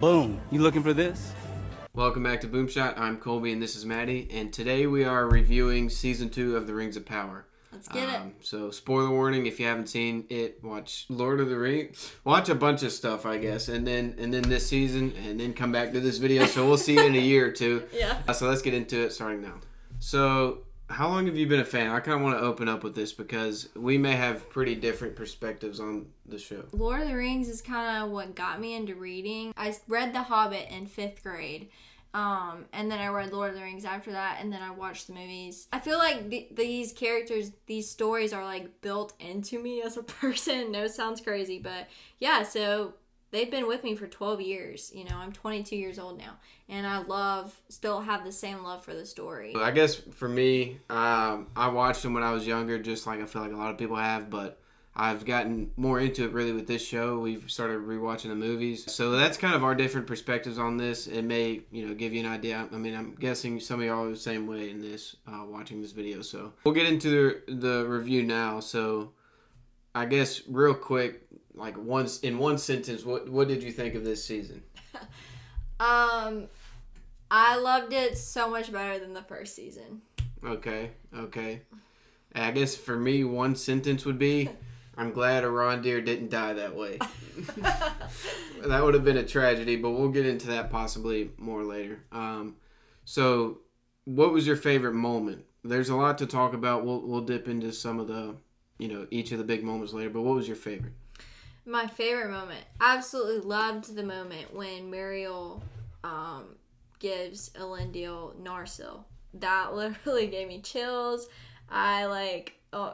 Boom. You looking for this? Welcome back to Boomshot. I'm Colby and this is Maddie. And today we are reviewing Season 2 of The Rings of Power. Let's get it. So, spoiler warning, if you haven't seen it, watch Lord of the Rings. Watch a bunch of stuff, I guess. And then this season, and then come back to this video. So, we'll see you in a year or two. Yeah. So, let's get into it starting now. So, how long have you been a fan? I kind of want to open up with this because we may have pretty different perspectives on the show. Lord of the Rings is kind of what got me into reading. I read The Hobbit in 5th grade. And then I read Lord of the Rings after that, and then I watched the movies. I feel like these characters, these stories are like built into me as a person. No, it sounds crazy, but yeah, so they've been with me for 12 years. You know, I'm 22 years old now, and I still have the same love for the story. I guess for me, I watched them when I was younger, just like I feel like a lot of people have, but I've gotten more into it really with this show. We've started rewatching the movies. So that's kind of our different perspectives on this. It may, give you an idea. I mean, I'm guessing some of y'all are the same way in this, watching this video. So we'll get into the review now. So I guess real quick, like in one sentence, what did you think of this season? I loved it so much better than the first season. Okay. I guess for me, one sentence would be, I'm glad Arondir didn't die that way. That would have been a tragedy, but we'll get into that possibly more later. So, what was your favorite moment? There's a lot to talk about. We'll dip into some of the, each of the big moments later, but what was your favorite? My favorite moment. Absolutely loved the moment when Muriel gives Elendil Narsil. That literally gave me chills. I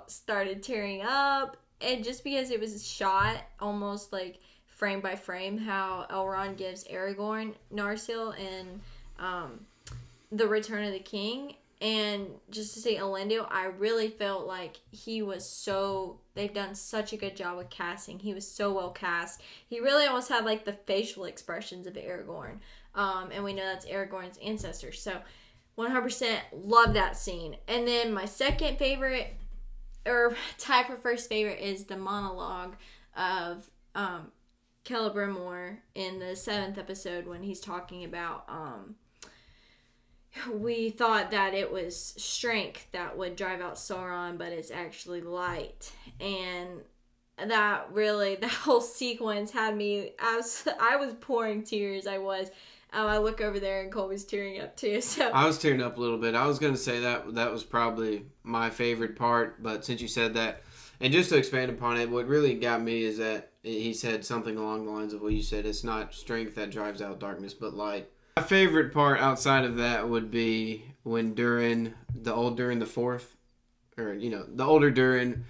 started tearing up, and just because it was shot almost like frame by frame how Elrond gives Aragorn Narsil in The Return of the King, and just to see Elendil, I really felt like they've done such a good job with casting. He was so well cast. He really almost had like the facial expressions of Aragorn, and we know that's Aragorn's ancestor, so 100% love that scene. And then my second favorite, or tie for first favorite, is the monologue of Celebrimbor in the 7th episode when he's talking about we thought that it was strength that would drive out Sauron, but it's actually light. And that whole sequence had me, I was pouring tears. I look over there and Colby's tearing up too. So I was tearing up a little bit. I was going to say that was probably my favorite part, but since you said that, and just to expand upon it, what really got me is that he said something along the lines of what you said. It's not strength that drives out darkness, but light. My favorite part outside of that would be when the old Durin the Fourth, or the older Durin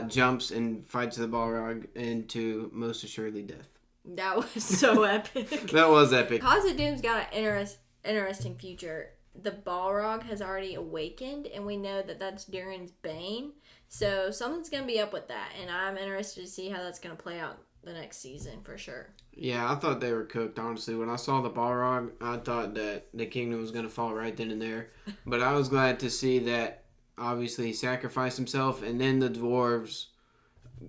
jumps and fights the Balrog into most assuredly death. That was so epic. That was epic. Khazad-dûm's got an interesting future. The Balrog has already awakened, and we know that that's Durin's bane. So something's going to be up with that, and I'm interested to see how that's going to play out the next season for sure. Yeah, I thought they were cooked, honestly. When I saw the Balrog, I thought that the kingdom was going to fall right then and there. But I was glad to see that, obviously, he sacrificed himself, and then the dwarves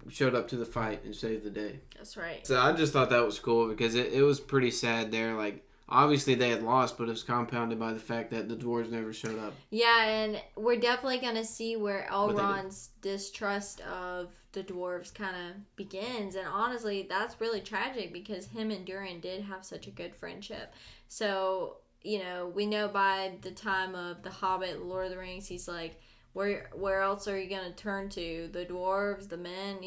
showed up to the fight and saved the day. That's right. So I just thought that was cool because it was pretty sad there. Like, obviously they had lost, but it was compounded by the fact that the dwarves never showed up. Yeah, and we're definitely going to see where Elrond's distrust of the dwarves kind of begins. And honestly, that's really tragic because him and Durin did have such a good friendship. So, we know by the time of The Hobbit, Lord of the Rings, he's like, where else are you going to turn to? The dwarves, the men,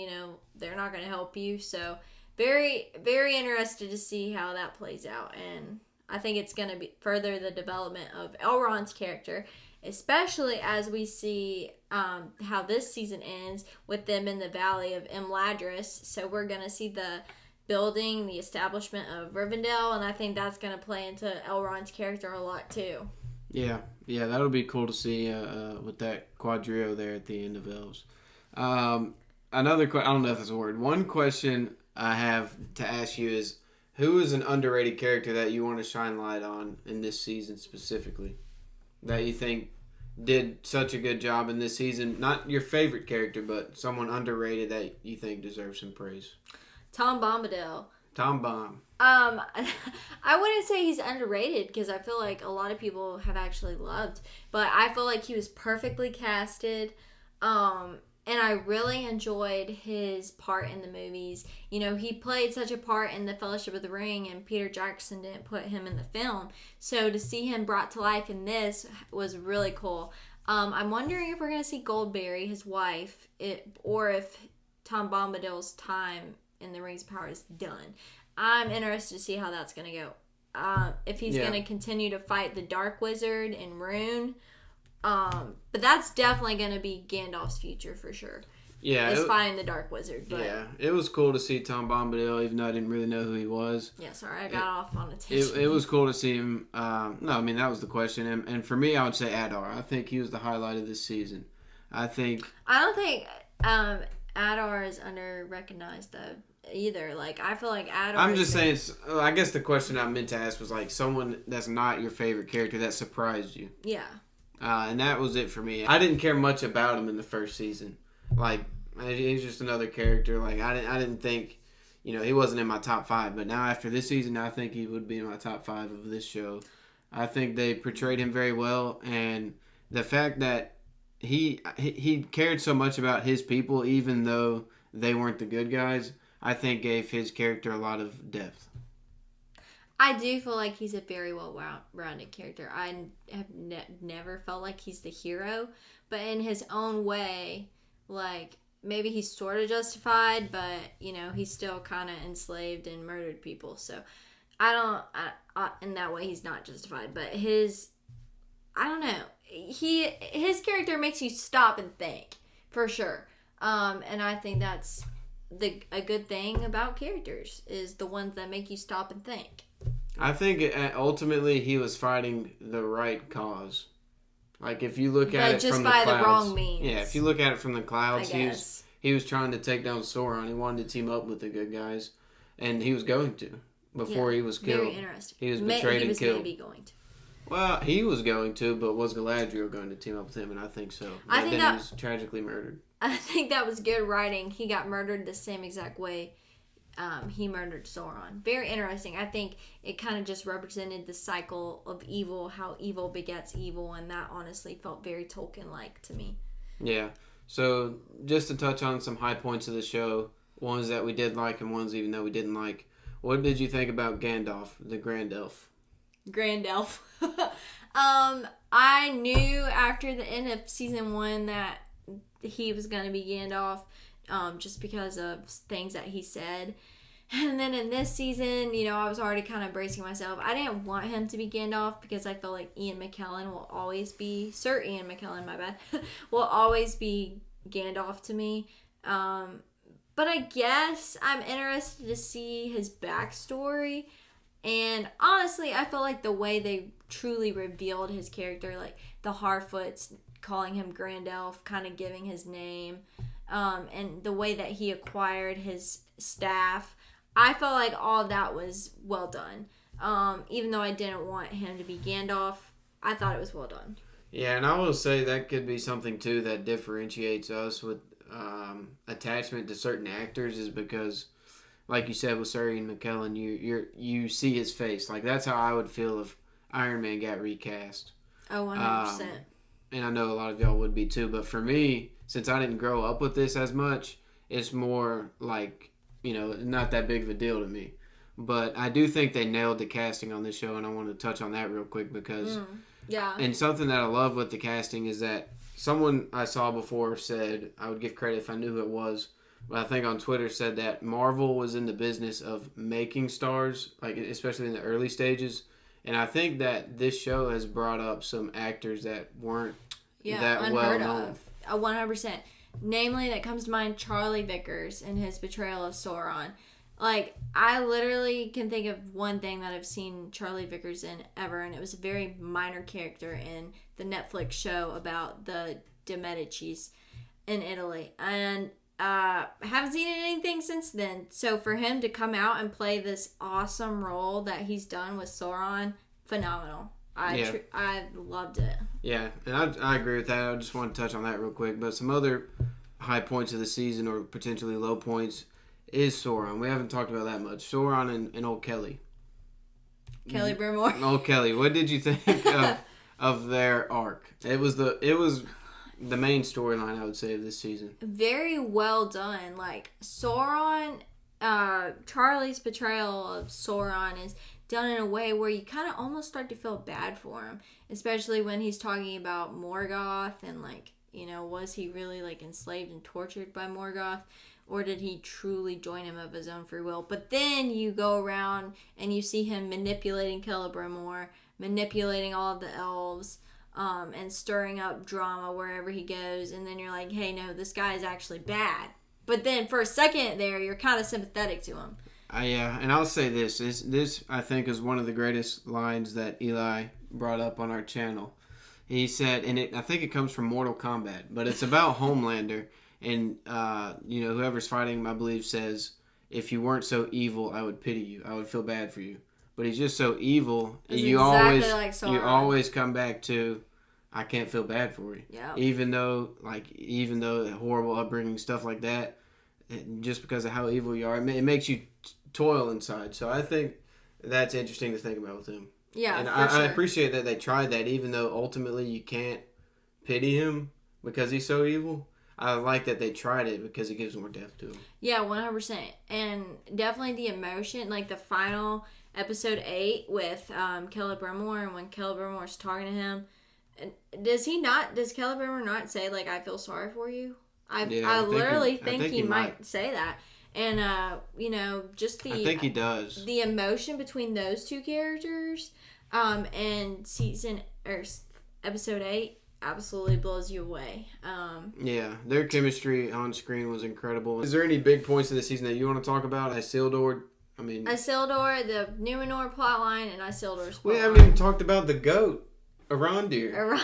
they're not going to help you. So very, very interested to see how that plays out. And I think it's going to be further the development of Elrond's character, especially as we see how this season ends with them in the Valley of Imladris. So we're going to see the building, the establishment of Rivendell, and I think that's going to play into Elrond's character a lot too. Yeah, that'll be cool to see with that quadrio there at the end of Elves. Another question, I don't know if that's a word. One question I have to ask you is, who is an underrated character that you want to shine light on in this season specifically? That you think did such a good job in this season? Not your favorite character, but someone underrated that you think deserves some praise. Tom Bombadil. Tom Bomb. I wouldn't say he's underrated because I feel like a lot of people have actually loved, but I feel like he was perfectly casted. And I really enjoyed his part in the movies. You know, he played such a part in the Fellowship of the Ring, and Peter Jackson didn't put him in the film. So to see him brought to life in this was really cool. I'm wondering if we're going to see Goldberry, his wife, or if Tom Bombadil's time in the Rings of Power is done. I'm interested to see how that's going to go. If he's going to continue to fight the Dark Wizard and Rune. But that's definitely going to be Gandalf's future for sure. Yeah. Is fighting the Dark Wizard. But yeah, it was cool to see Tom Bombadil, even though I didn't really know who he was. Yeah, sorry, I got off on a tangent. It was cool to see him. No, I mean, that was the question. And for me, I would say Adar. I think he was the highlight of this season. I don't think Adar is under-recognized, though. Either. Like, I feel like Adar. I'm just saying. I guess the question I meant to ask was like someone that's not your favorite character that surprised you. Yeah. And that was it for me. I didn't care much about him in the first season. Like, he's just another character. Like, I didn't think, he wasn't in my top 5. But now after this season, I think he would be in my top 5 of this show. I think they portrayed him very well, and the fact that he cared so much about his people, even though they weren't the good guys, I think gave his character a lot of depth. I do feel like he's a very well-rounded character. I have never felt like he's the hero, but in his own way, like, maybe he's sort of justified, but, he's still kind of enslaved and murdered people. So, in that way, he's not justified. But I don't know. His character makes you stop and think, for sure. And I think that's a good thing about characters, is the ones that make you stop and think. I think ultimately he was fighting the right cause. Like, if you look at it from the clouds, just by the wrong means. Yeah, if you look at it from the clouds, he was trying to take down Sauron. He wanted to team up with the good guys, and he was going to before he was killed. Very interesting. He was betrayed and killed. Maybe going to. Well, he was going to, but was Galadriel going to team up with him? And I think so. I think he was tragically murdered. I think that was good writing. He got murdered the same exact way he murdered Sauron. Very interesting. I think it kind of just represented the cycle of evil, how evil begets evil, and that honestly felt very Tolkien-like to me. Yeah. So, just to touch on some high points of the show, ones that we did like and ones even though we didn't like. What did you think about Gandalf, the Grand Elf? Grand Elf. I knew after the end of season 1 that he was going to be Gandalf, just because of things that he said. And then in this season, I was already kind of bracing myself. I didn't want him to be Gandalf because I feel like Ian McKellen will always be, Sir Ian McKellen, my bad, will always be Gandalf to me. But I guess I'm interested to see his backstory. And honestly, I feel like the way they truly revealed his character, like the Harfoots calling him Grand Elf, kind of giving his name, and the way that he acquired his staff, I felt like all of that was well done. Even though I didn't want him to be Gandalf, I thought it was well done. Yeah, and I will say that could be something too that differentiates us with attachment to certain actors, is because, like you said with Sir Ian McKellen, you see his face. Like, that's how I would feel if Iron Man got recast. Oh, 100%. And I know a lot of y'all would be too, but for me, since I didn't grow up with this as much, it's more like, not that big of a deal to me. But I do think they nailed the casting on this show, and I want to touch on that real quick because... Yeah. And something that I love with the casting is that someone I saw before said, I would give credit if I knew who it was, but I think on Twitter said that Marvel was in the business of making stars, like especially in the early stages. And I think that this show has brought up some actors that weren't that well known. 100%. Namely, that comes to mind Charlie Vickers and his portrayal of Sauron. Like, I literally can think of one thing that I've seen Charlie Vickers in ever, and it was a very minor character in the Netflix show about the De Medicis in Italy. And I haven't seen anything since then. So for him to come out and play this awesome role that he's done with Sauron, phenomenal. I loved it. Yeah, and I agree with that. I just want to touch on that real quick. But some other high points of the season, or potentially low points, is Sauron. We haven't talked about that much. Sauron and old Kelly. Kelly Brimore. Old Kelly. What did you think of their arc? It was the main storyline, I would say, of this season. Very well done. Like, Sauron, Charlie's portrayal of Sauron is done in a way where you kind of almost start to feel bad for him, especially when he's talking about Morgoth and, like, was he really, like, enslaved and tortured by Morgoth, or did he truly join him of his own free will? But then you go around and you see him manipulating Celebrimbor, manipulating all of the elves, and stirring up drama wherever he goes, and then you're like, hey, no, this guy is actually bad. But then for a second there, you're kind of sympathetic to him. Yeah, and I'll say this. This, I think, is one of the greatest lines that Eli brought up on our channel. He said, and I think it comes from Mortal Kombat, but it's about Homelander, and, whoever's fighting him, I believe, says, if you weren't so evil, I would pity you. I would feel bad for you. But he's just so evil, and you always come back to, I can't feel bad for you. Yeah. Even though horrible upbringing, stuff like that, just because of how evil you are, it makes you toil inside. So I think that's interesting to think about with him. Yeah, and I appreciate that they tried that, even though ultimately you can't pity him because he's so evil. I like that they tried it because it gives more depth to him. Yeah, 100%. And definitely the emotion, like the final episode 8 with Celebrimbor, and when Celebrimbor's talking to him, does Celebrimbor not say, like, I feel sorry for you? I literally think he might say that. And, just the... I think he does. The emotion between those two characters and episode 8 absolutely blows you away. Yeah, their chemistry on screen was incredible. Is there any big points of the season that you want to talk about? Isildur, the Numenor plotline, and Isildur's plotline. We haven't even talked about the goat, Arondir.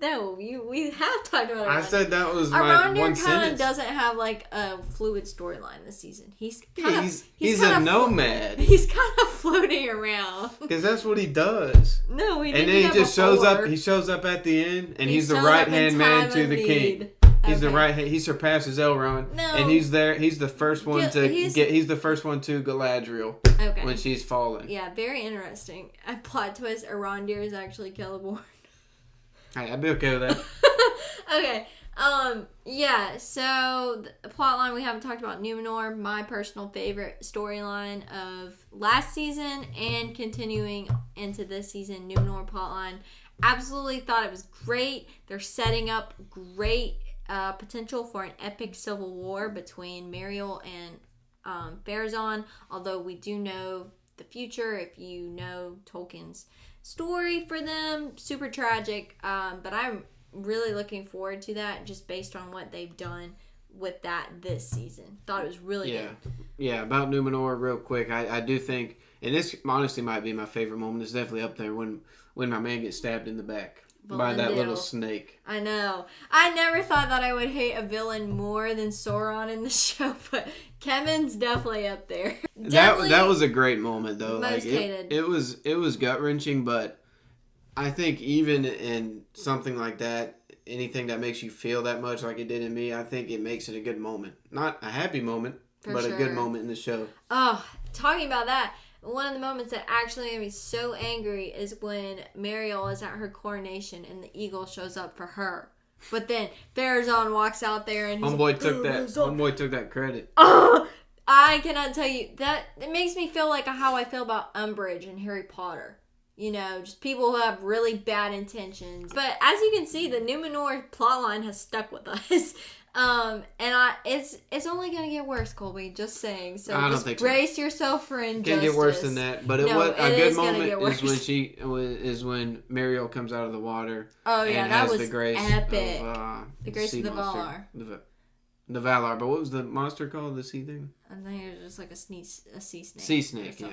No, we have talked about Arondir. I said that was my one sentence. Arondir kind of doesn't have, like, a fluid storyline this season. He's a nomad. He's kind of floating around. Because that's what he does. No, he didn't. And then he just shows up. He shows up at the end, and he's the right-hand man to the king. He's the right hand. He surpasses Elrond, and he's there. He's the first one He's the first one to Galadriel when she's fallen. Yeah, very interesting. A plot twist: Arondir is actually Celeborn. Hey, I'd be okay with that. Okay. Yeah, so the plotline we haven't talked about Numenor, my personal favorite storyline of last season and continuing into this season, Numenor plotline. Absolutely thought it was great. They're setting up great potential for an epic civil war between Miriel and Farazan, although we do know the future if you know Tolkien's story for them. Super tragic, but I'm really looking forward to that just based on what they've done with that this season. Thought it was really good. Yeah, about Numenor real quick, I do think, and this honestly might be my favorite moment, it's definitely up there when my man gets stabbed in the back by that little snake. I know. I never thought that I would hate a villain more than Sauron in the show, but Kevin's definitely up there. That was a great moment though. Most hated. It was gut wrenching, but I think even in something like that, anything that makes you feel that much like it did in me, I think it makes it a good moment. Not a happy moment, but a good moment in the show. Oh, talking about that, one of the moments that actually made me so angry is when Miriel is at her coronation and the eagle shows up for her. But then Farazan walks out there and Homeboy took that credit. Oh, I cannot tell you that it makes me feel like how I feel about Umbridge and Harry Potter. Just people who have really bad intentions. But as you can see, the Numenor plotline has stuck with us. It's only gonna get worse, Colby. Just saying. So just brace yourself for injustice. Can't get worse than that. But a good moment is when Miriel comes out of the water. Oh yeah, and that has was the grace epic. Of, the grace of the Valar. The Valar, but what was the monster called? The sea thing? I think it was just like a sea snake. Sea snake, yeah.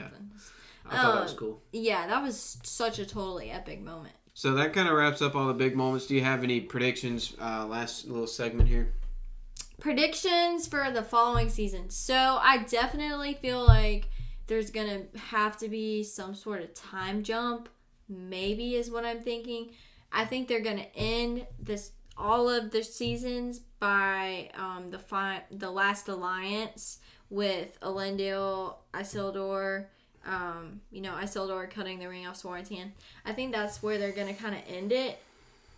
I thought that was cool. Yeah, that was such a totally epic moment. So that kind of wraps up all the big moments. Do you have any predictions? Last little segment here. Predictions for the following season. So I definitely feel like there's going to have to be some sort of time jump. Maybe is what I'm thinking. I think they're going to end all of the seasons by the Last Alliance, with Elendil, Isildur, Isildur cutting the ring off Sauron's hand. I think that's where they're going to kind of end it.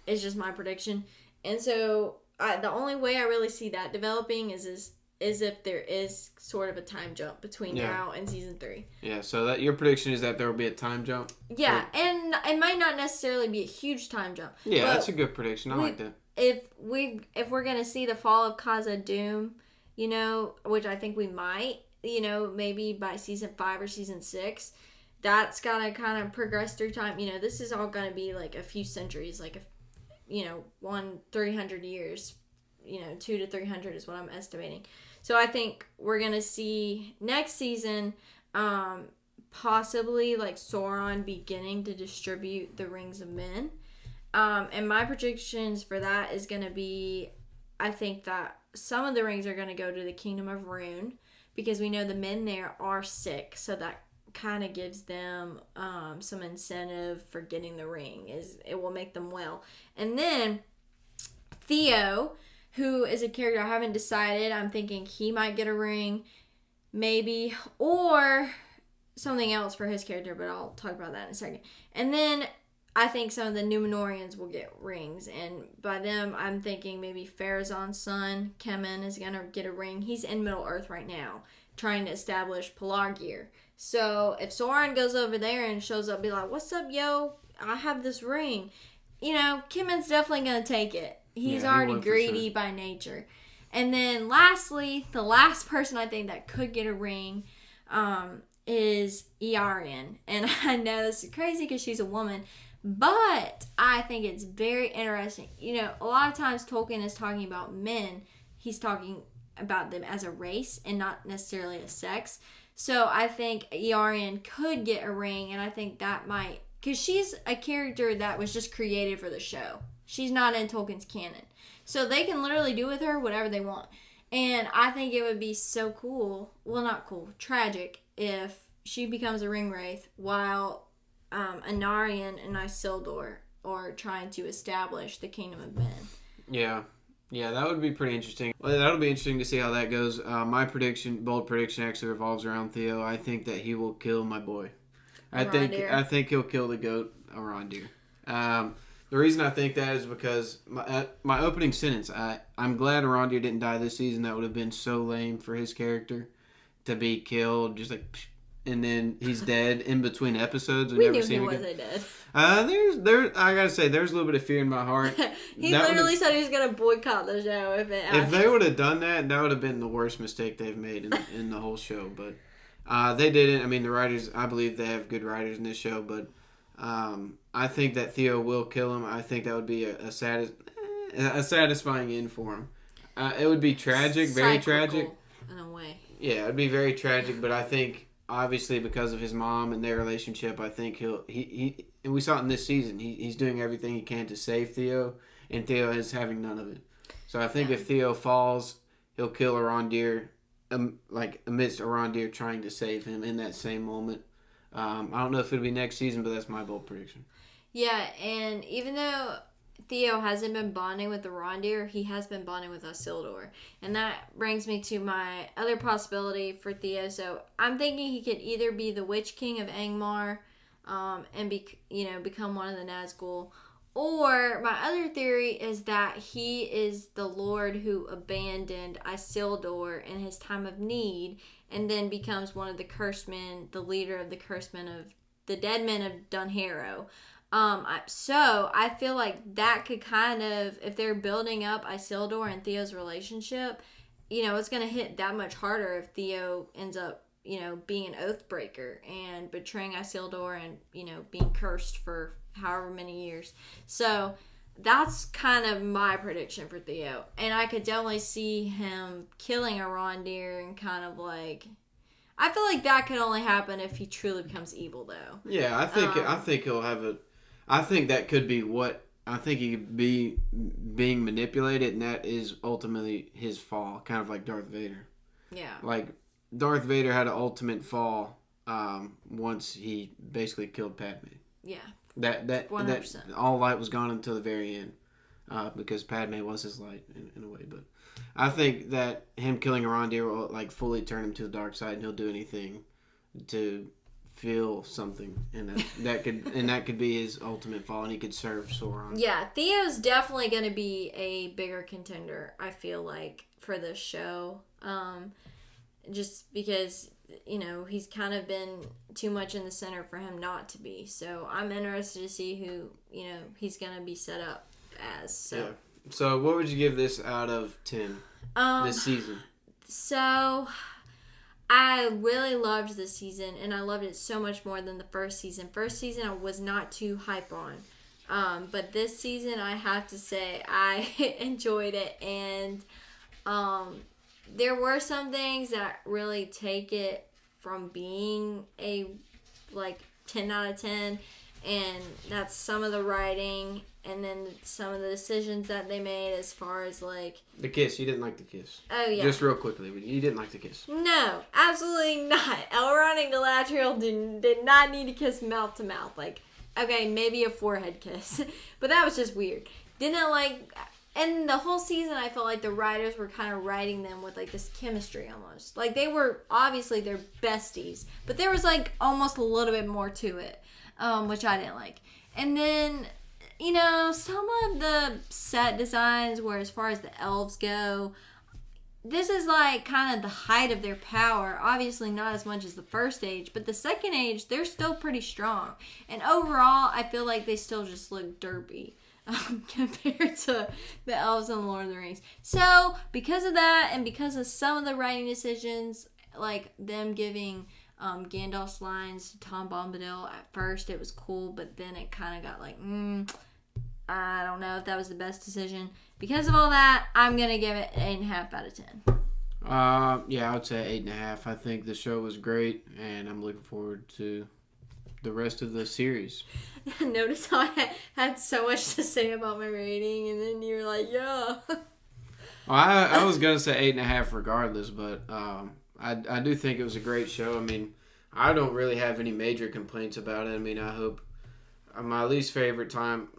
It's just my prediction. And so the only way I really see that developing is if there is sort of a time jump between now and season 3. Yeah, so that your prediction is that there will be a time jump? Yeah, and it might not necessarily be a huge time jump. Yeah, that's a good prediction. I like that. If we're going to see the fall of Khazad-dûm, which I think we might, maybe by season 5 or season 6, that's got to kind of progress through time. This is all going to be like a few centuries, like 300 years, 200 to 300 is what I'm estimating. So I think we're going to see next season possibly like Sauron beginning to distribute the Rings of Men. And my predictions for that is going to be, I think that some of the rings are going to go to the Kingdom of Rune because we know the men there are sick. So that kind of gives them some incentive for getting the ring. It will make them well. And then Theo, who is a character I haven't decided. I'm thinking he might get a ring, maybe, or something else for his character, but I'll talk about that in a second. And then I think some of the Númenóreans will get rings, and by them, I'm thinking maybe Pharazôn's son, Canon, is going to get a ring. He's in Middle-earth right now, trying to establish Pelargir. So if Sauron goes over there and shows up, be like, "What's up, yo? I have this ring." Camon's definitely going to take it. He's already greedy by nature. And then lastly, the last person I think that could get a ring is Iarian. And I know this is crazy because she's a woman, but I think it's very interesting. A lot of times Tolkien is talking about men. He's talking about them as a race and not necessarily a sex. So I think Iarian could get a ring, and I think that might... Because she's a character that was just created for the show. She's not in Tolkien's canon. So they can literally do with her whatever they want. And I think it would be so cool, well, not cool, tragic, if she becomes a ring wraith while Anarion and Isildur are trying to establish the Kingdom of Men. Yeah, that would be pretty interesting. Well, that'll be interesting to see how that goes. My bold prediction actually revolves around Theo. I think that he will kill my boy. I think he'll kill the goat, Arondir. The reason I think that is because my opening sentence, I'm glad Arondir didn't die this season. That would have been so lame for his character to be killed, just like, and then he's dead in between episodes. We knew he wasn't dead. I gotta say, there's a little bit of fear in my heart. He literally said he was gonna boycott the show if they would have done that, that would have been the worst mistake they've made in the whole show. But they didn't. I mean, the writers, I believe they have good writers in this show, but I think that Theo will kill him. I think that would be a satisfying end for him. It would be tragic, very tragic. In a way. Yeah, it would be very tragic, but I think, obviously, because of his mom and their relationship, I think he and we saw it in this season, he's doing everything he can to save Theo, and Theo is having none of it. So I think if Theo falls, he'll kill Arondir, amidst Arondir trying to save him in that same moment. I don't know if it'll be next season, but that's my bold prediction. Yeah, and even though Theo hasn't been bonding with Arondir, he has been bonding with Isildur. And that brings me to my other possibility for Theo. So I'm thinking he could either be the Witch King of Angmar and become one of the Nazgûl, or my other theory is that he is the Lord who abandoned Isildur in his time of need and then becomes one of the cursed men, the leader of the cursed men of the dead men of Dunharrow. So I feel like that could kind of, if they're building up Isildur and Theo's relationship, it's going to hit that much harder if Theo ends up, being an oath breaker and betraying Isildur and, being cursed for however many years. So that's kind of my prediction for Theo. And I could definitely see him killing Arondir and kind of like... I feel like that could only happen if he truly becomes evil, though. Yeah, I think he'll have a... I think that could be what... I think he could be being manipulated, and that is ultimately his fall. Kind of like Darth Vader. Yeah. Like, Darth Vader had an ultimate fall once he basically killed Padme. Yeah. That 100%. all light was gone until the very end. because Padme was his light in a way. But I think that him killing Arondir will like fully turn him to the dark side, and he'll do anything to feel something, and that could be his ultimate fall, and he could serve Sauron. Yeah, Theo's definitely going to be a bigger contender, I feel like, for this show. Just because, he's kind of been too much in the center for him not to be. So I'm interested to see who, he's going to be set up as. So. Yeah. So what would you give this out of 10 this season? So I really loved this season, and I loved it so much more than the first season. First season I was not too hype on. But this season, I have to say, I enjoyed it, and there were some things that really take it from being a 10 out of 10, and that's some of the writing, and then some of the decisions that they made as far as the kiss. You didn't like the kiss. Oh yeah. Just real quickly, you didn't like the kiss. No, absolutely not. Elrond and Galadriel did not need to kiss mouth to mouth. Okay, maybe a forehead kiss, but that was just weird. And the whole season, I felt like the writers were kind of writing them with this chemistry almost. They were obviously their besties, but there was almost a little bit more to it, which I didn't like. And then, some of the set designs where as far as the elves go, this is kind of the height of their power. Obviously not as much as the first age, but the second age, they're still pretty strong. And overall, I feel like they still just look derpy. Compared to the elves in Lord of the Rings. So, because of that, and because of some of the writing decisions, them giving Gandalf's lines to Tom Bombadil, at first it was cool, but then it kind of got I don't know if that was the best decision. Because of all that, I'm going to give it 8.5 out of 10. Yeah, I would say 8.5. I think the show was great, and I'm looking forward to the rest of the series. Notice how I had so much to say about my rating, and then you were like, yeah. Well, I was going to say 8.5 regardless, but I do think it was a great show. I mean, I don't really have any major complaints about it. I mean, I hope my least favorite storyline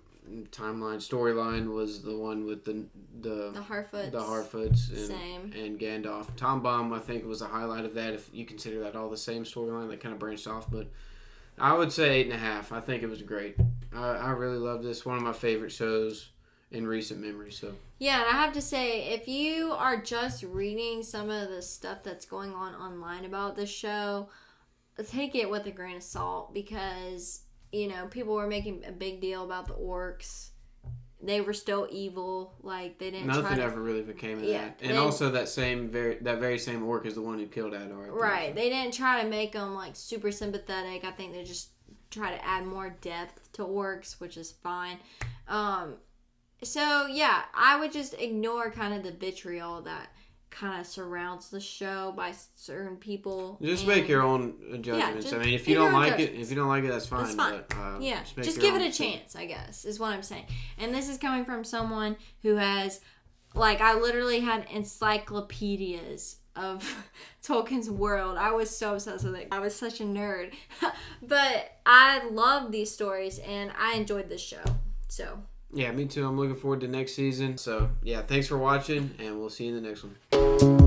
was the one with the Harfoots and Gandalf. Tom Bomb, I think, was a highlight of that, if you consider that all the same storyline. That kind of branched off, but I would say 8.5. I think it was great. I really love this. One of my favorite shows in recent memory. So yeah, and I have to say, if you are just reading some of the stuff that's going on online about this show, take it with a grain of salt, because people were making a big deal about the orcs. They were still evil. They didn't. Nothing ever really became of that. And also that very same orc is the one who killed Ador. Right. They didn't try to make them super sympathetic. I think they just try to add more depth to orcs, which is fine. So yeah, I would just ignore kind of the vitriol that kind of surrounds the show by certain people. Just make your own judgments. I mean, if you don't like it, that's fine. That's fine. But, just give it a chance, I guess, is what I'm saying. And this is coming from someone who has, I literally had encyclopedias of Tolkien's world. I was so obsessed with it. I was such a nerd. But I love these stories, and I enjoyed this show. So yeah, me too. I'm looking forward to next season. So yeah, thanks for watching, and we'll see you in the next one.